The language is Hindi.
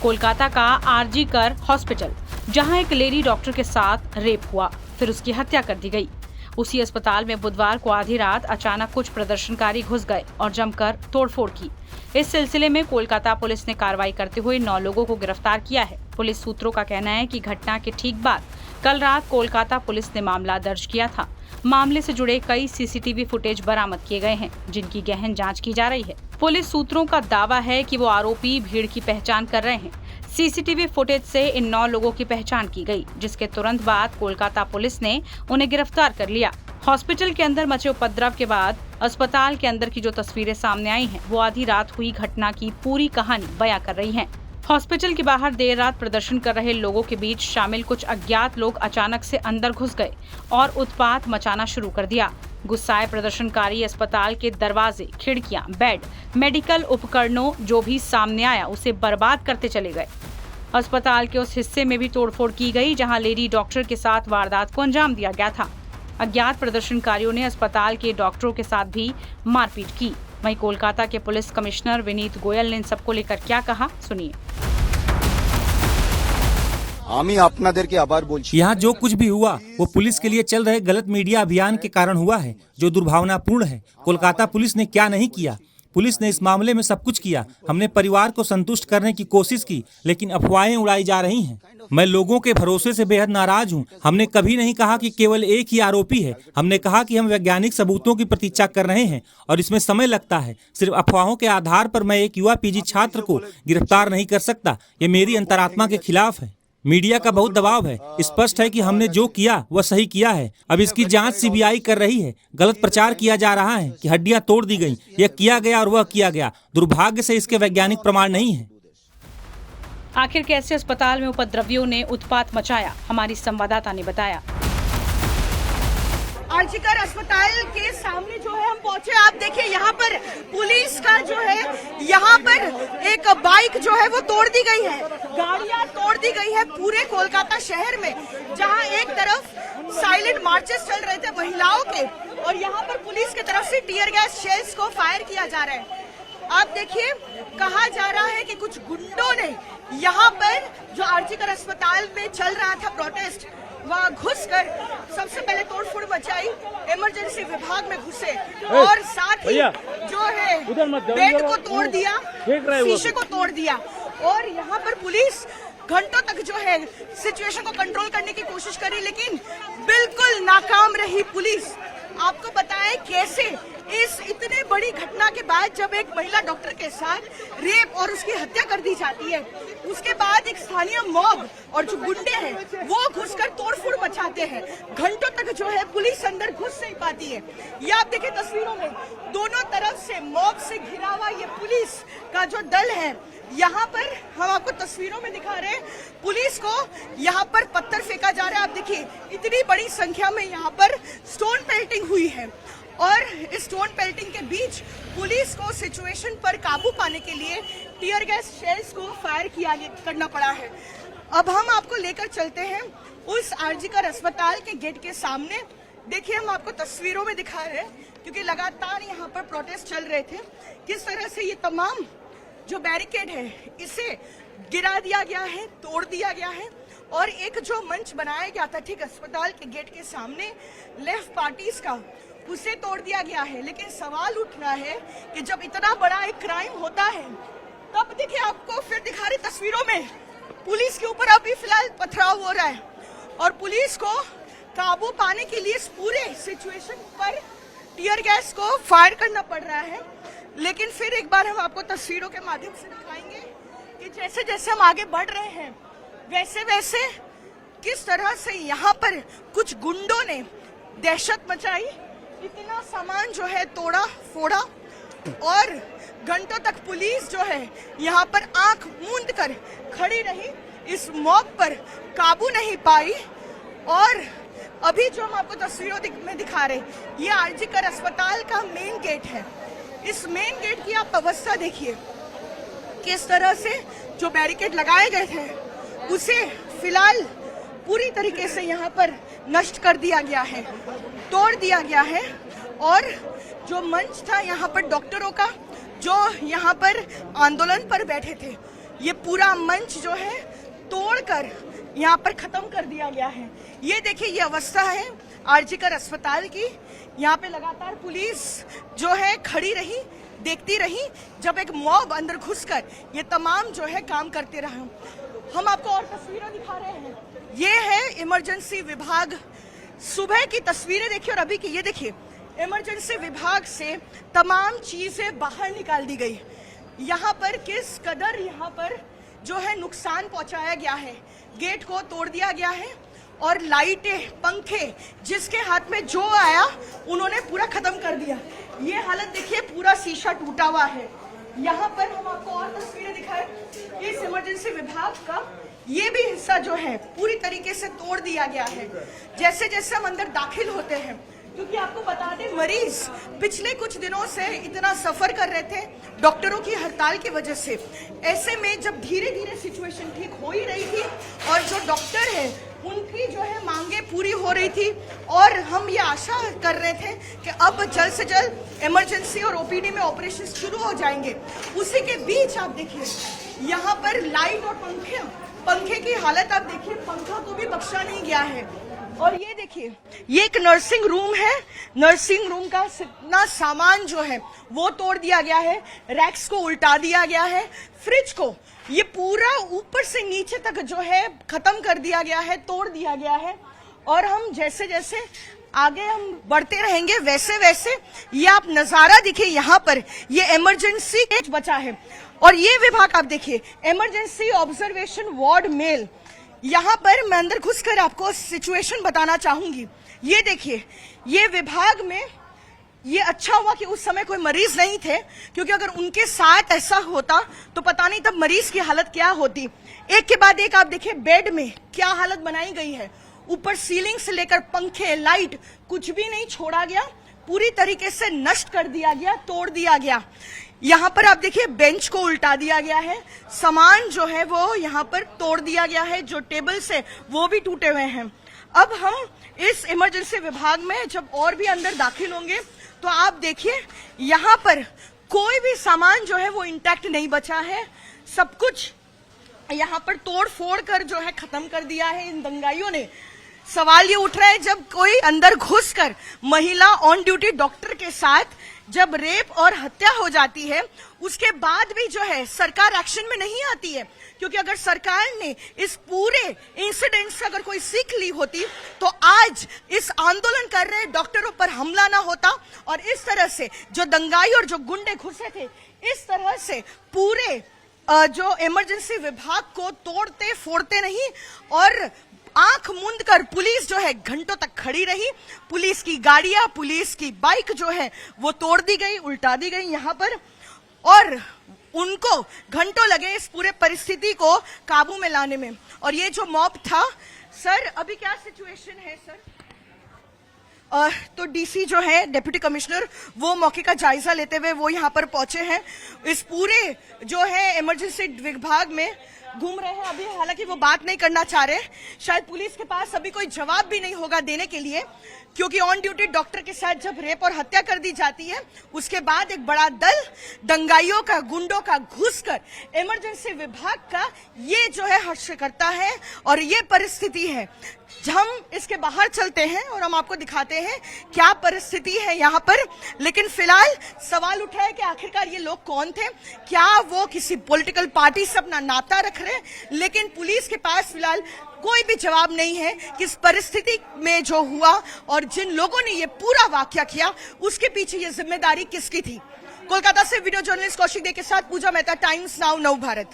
कोलकाता का आरजी कर हॉस्पिटल, जहां एक लेडी डॉक्टर के साथ रेप हुआ, फिर उसकी हत्या कर दी गई। उसी अस्पताल में बुधवार को आधी रात अचानक कुछ प्रदर्शनकारी घुस गए और जमकर तोड़फोड़ की। इस सिलसिले में कोलकाता पुलिस ने कार्रवाई करते हुए 9 लोगों को गिरफ्तार किया है। पुलिस सूत्रों का कहना है कि घटना के ठीक बाद कल रात कोलकाता पुलिस ने मामला दर्ज किया था। मामले से जुड़े कई सीसीटीवी फुटेज बरामद किए गए हैं, जिनकी गहन जांच की जा रही है। पुलिस सूत्रों का दावा है कि वो आरोपी भीड़ की पहचान कर रहे हैं। सीसीटीवी फुटेज से इन 9 लोगों की पहचान की गई, जिसके तुरंत बाद कोलकाता पुलिस ने उन्हें गिरफ्तार कर लिया। हॉस्पिटल के अंदर मचे उपद्रव के बाद अस्पताल के अंदर की जो तस्वीरें सामने आई हैं, वो आधी रात हुई घटना की पूरी कहानी बयां कर रही हैं। हॉस्पिटल के बाहर देर रात प्रदर्शन कर रहे लोगों के बीच शामिल कुछ अज्ञात लोग अचानक से अंदर घुस गए और उत्पात मचाना शुरू कर दिया। गुस्साए प्रदर्शनकारी अस्पताल के दरवाजे, खिड़कियां, बेड, मेडिकल उपकरणों जो भी सामने आया उसे बर्बाद करते चले गए। अस्पताल के उस हिस्से में भी तोड़फोड़ की गई जहां लेडी डॉक्टर के साथ वारदात को अंजाम दिया गया था। अज्ञात प्रदर्शनकारियों ने अस्पताल के डॉक्टरों के साथ भी मारपीट की। वहीं कोलकाता के पुलिस कमिश्नर विनीत गोयल ने इन सबको लेकर क्या कहा, सुनिए। यहाँ जो कुछ भी हुआ वो पुलिस के लिए चल रहे गलत मीडिया अभियान के कारण हुआ है, जो दुर्भावनापूर्ण है। कोलकाता पुलिस ने क्या नहीं किया। पुलिस ने इस मामले में सब कुछ किया। हमने परिवार को संतुष्ट करने की कोशिश की, लेकिन अफवाहें उड़ाई जा रही हैं। मैं लोगों के भरोसे से बेहद नाराज हूं। हमने कभी नहीं कहा कि केवल एक ही आरोपी है। हमने कहा कि हम वैज्ञानिक सबूतों की प्रतीक्षा कर रहे हैं और इसमें समय लगता है। सिर्फ अफवाहों के आधार पर मैं एक युवा पीजी छात्र को गिरफ्तार नहीं कर सकता। ये मेरी अंतरात्मा के खिलाफ है। मीडिया का बहुत दबाव है। स्पष्ट है कि हमने जो किया वह सही किया है। अब इसकी जांच सीबीआई कर रही है। गलत प्रचार किया जा रहा है कि हड्डियां तोड़ दी गईं, यह किया गया और वह किया गया। दुर्भाग्य से इसके वैज्ञानिक प्रमाण नहीं है। आखिर कैसे अस्पताल में उपद्रवियों ने उत्पात मचाया, हमारी संवाददाता ने बताया। आरजी कर अस्पताल के सामने जो है हम पहुंचे। आप देखिए यहाँ पर पुलिस का जो है, यहाँ पर एक बाइक जो है वो तोड़ दी गई है, गाड़ियां तोड़ दी गई है पूरे कोलकाता शहर में, जहाँ एक तरफ साइलेंट मार्चेस चल रहे थे महिलाओं के और यहाँ पर पुलिस की तरफ से टीयर गैस शेल्स को फायर किया जा रहा है। आप देखिए, कहा जा रहा है कि कुछ गुंडों ने यहाँ पर जो आरजी कर अस्पताल में चल रहा था प्रोटेस्ट, वहाँ घुसकर सबसे पहले तोड़फोड़ मचाई, इमरजेंसी विभाग में घुसे और साथ ही जो है बेड को तोड़ दिया, शीशे को तोड़ दिया और यहाँ पर पुलिस घंटों तक जो है सिचुएशन को कंट्रोल करने की कोशिश करी, लेकिन बिल्कुल नाकाम रही पुलिस। आपको बताएं कैसे इस इतने बड़ी घटना के बाद जब एक महिला डॉक्टर के साथ रेप और उसकी हत्या कर दी जाती है, उसके बाद एक स्थानीय मॉब और जो गुंडे हैं वो घुसकर तोड़फोड़ मचाते हैं। घंटों तक जो है पुलिस अंदर घुस नहीं पाती है। ये आप देखिए तस्वीरों में, दोनों तरफ से मॉब से घिरा हुआ ये पुलिस का जो दल है, यहाँ पर हम आपको तस्वीरों में दिखा रहे हैं। पुलिस को यहाँ पर पत्थर फेंका जा रहा है। आप देखिए इतनी बड़ी संख्या में यहाँ पर स्टोन पेल्टिंग हुई है और इस स्टोन पेल्टिंग के बीच पुलिस को सिचुएशन पर काबू पाने के लिए टीयर गैस शेल्स को फायर करना पड़ा है। अब हम आपको लेकर चलते हैं उस आरजी कर अस्पताल के गेट के सामने। देखिए, हम आपको तस्वीरों में दिखा रहे हैं क्योंकि लगातार यहाँ पर प्रोटेस्ट चल रहे थे। किस तरह से ये तमाम जो बैरिकेड है इसे गिरा दिया गया है, तोड़ दिया गया है और एक जो मंच बनाया गया था ठीक अस्पताल के गेट के सामने लेफ्ट पार्टीज का, उसे तोड़ दिया गया है। लेकिन सवाल उठ रहा है कि जब इतना बड़ा एक क्राइम होता है, तब देखिए आपको फिर दिखा रहे तस्वीरों में पुलिस के ऊपर अभी फिलहाल पथराव हो रहा है और पुलिस को काबू पाने के लिए इस पूरे सिचुएशन पर टीयर गैस को फायर करना पड़ रहा है। लेकिन फिर एक बार हम आपको तस्वीरों के माध्यम से दिखाएंगे कि जैसे जैसे हम आगे बढ़ रहे हैं वैसे वैसे किस तरह से यहाँ पर कुछ गुंडों ने दहशत मचाई, इतना सामान जो है तोड़ा फोड़ा और घंटों तक पुलिस जो है यहाँ पर आंख मूंद कर खड़ी रही, इस मॉब पर काबू नहीं पाई। और अभी जो हम आपको तस्वीरों में दिखा रहे, ये आरजी कर अस्पताल का मेन गेट है। इस मेन गेट की आप अवस्था देखिए, किस तरह से जो बैरिकेड लगाए गए थे उसे फिलहाल पूरी तरीके से यहाँ पर नष्ट कर दिया गया है, तोड़ दिया गया है। और जो मंच था यहाँ पर डॉक्टरों का, जो यहाँ पर आंदोलन पर बैठे थे, ये पूरा मंच जो है तोड़कर यहाँ पर खत्म कर दिया गया है। ये देखिए ये अवस्था है आरजीकर अस्पताल की। यहाँ पे लगातार पुलिस जो है खड़ी रही, देखती रही जब एक मॉब अंदर घुसकर ये तमाम जो है काम करते रहे। हम आपको और तस्वीरें दिखा रहे हैं। ये है इमरजेंसी विभाग, सुबह की तस्वीरें देखिए और अभी की। ये देखिए इमरजेंसी विभाग से तमाम चीजें बाहर निकाल दी गई। यहाँ पर किस कदर यहाँ पर जो है नुकसान पहुंचाया गया है। गेट को तोड़ दिया गया है और लाइटें, पंखे जिसके हाथ में जो आया उन्होंने पूरा खत्म कर दिया। ये हालत देखिए, पूरा शीशा टूटा हुआ है। यहाँ पर हम आपको और तस्वीरें दिखाएं। इस इमरजेंसी विभाग का ये भी हिस्सा जो है पूरी तरीके से तोड़ दिया गया है। जैसे जैसे हम अंदर दाखिल होते हैं, क्योंकि आपको बता दें मरीज पिछले कुछ दिनों से इतना सफर कर रहे थे डॉक्टरों की हड़ताल की वजह से। ऐसे में जब धीरे धीरे सिचुएशन ठीक हो ही रही थी और जो डॉक्टर है उनकी जो है मांगे पूरी हो रही थी और हम ये आशा कर रहे थे कि अब जल्द से जल्द इमरजेंसी और ओपीडी में ऑपरेशन शुरू हो जाएंगे। उसी के बीच आप देखिए यहाँ पर लाइट और पंखे की हालत आप देखिए, पंखा को भी बख्शा नहीं गया है। और ये देखिए ये एक नर्सिंग रूम है। नर्सिंग रूम का इतना सामान जो है वो तोड़ दिया गया है, रैक्स को उल्टा दिया गया है, फ्रिज को ये पूरा ऊपर से नीचे तक जो है खत्म कर दिया गया है, तोड़ दिया गया है। और हम जैसे जैसे आगे हम बढ़ते रहेंगे वैसे वैसे ये आप नजारा देखिए, यहाँ पर ये इमरजेंसी बचा है। और ये विभाग आप देखिए इमरजेंसी ऑब्जर्वेशन वार्ड मेल। यहाँ पर मैं अंदर घुसकर आपको सिचुएशन बताना चाहूंगी। ये देखिए ये विभाग में ये अच्छा हुआ कि उस समय कोई मरीज नहीं थे, क्योंकि अगर उनके साथ ऐसा होता तो पता नहीं तब मरीज की हालत क्या होती। एक के बाद एक आप देखिए बेड में क्या हालत बनाई गई है। ऊपर सीलिंग से लेकर पंखे, लाइट कुछ भी नहीं छोड़ा गया, पूरी तरीके से नष्ट कर दिया गया, तोड़ दिया गया। यहाँ पर आप देखिए बेंच को उल्टा दिया गया है, सामान जो है वो यहाँ पर तोड़ दिया गया है, जो टेबल्स है वो भी टूटे हुए हैं। अब हम इस इमरजेंसी विभाग में जब और भी अंदर दाखिल होंगे तो आप देखिए यहाँ पर कोई भी सामान जो है वो इंटैक्ट नहीं बचा है। सब कुछ यहाँ पर तोड़ फोड़ कर जो है खत्म कर दिया है इन दंगाइयों ने। सवाल ये उठ रहा है जब कोई अंदर घुसकर महिला ऑन ड्यूटी डॉक्टर के साथ जब रेप और हत्या हो जाती है, उसके बाद भी जो है सरकार एक्शन में नहीं आती है। क्योंकि अगर सरकार ने इस पूरे इंसिडेंट से अगर कोई सीख ली होती तो आज इस आंदोलन कर रहे डॉक्टरों पर हमला ना होता और इस तरह से जो दंगाई और जो गुंडे घुसे थे इस तरह से पूरे जो इमरजेंसी विभाग को तोड़ते फोड़ते नहीं और आंख मूंद कर पुलिस जो है घंटों तक खड़ी रही। पुलिस की गाड़ियां, पुलिस की बाइक जो है वो तोड़ दी गई, उल्टा दी गई यहाँ पर, और उनको घंटों लगे इस पूरे परिस्थिति को काबू में लाने में। और ये जो मॉब था, सर अभी क्या सिचुएशन है सर? तो डीसी जो है डिप्टी कमिश्नर वो मौके का जायजा लेते हुए वो यहाँ पर पहुंचे हैं। इस पूरे जो है इमरजेंसी विभाग में घूम रहे हैं अभी, हालांकि वो बात नहीं करना चाह रहे। शायद पुलिस के पास अभी कोई जवाब भी नहीं होगा देने के लिए, क्योंकि ऑन ड्यूटी डॉक्टर के साथ जब रेप और हत्या कर दी जाती है उसके बाद एक बड़ा दल दंगाइयों का, गुंडों का घुसकर इमरजेंसी विभाग का ये जो है हर्ष करता है। और ये परिस्थिति है, हम इसके बाहर चलते हैं और हम आपको दिखाते हैं क्या परिस्थिति है यहाँ पर। लेकिन फिलहाल सवाल उठा है कि आखिरकार ये लोग कौन थे, क्या वो किसी पॉलिटिकल पार्टी से अपना नाता रख रहे हैं? लेकिन पुलिस के पास फिलहाल कोई भी जवाब नहीं है कि इस परिस्थिति में जो हुआ और जिन लोगों ने ये पूरा वाकया किया उसके पीछे ये जिम्मेदारी किसकी थी। कोलकाता से वीडियो जर्नलिस्ट कौशिक दे के साथ पूजा मेहता, टाइम्स नाउ, नव भारत।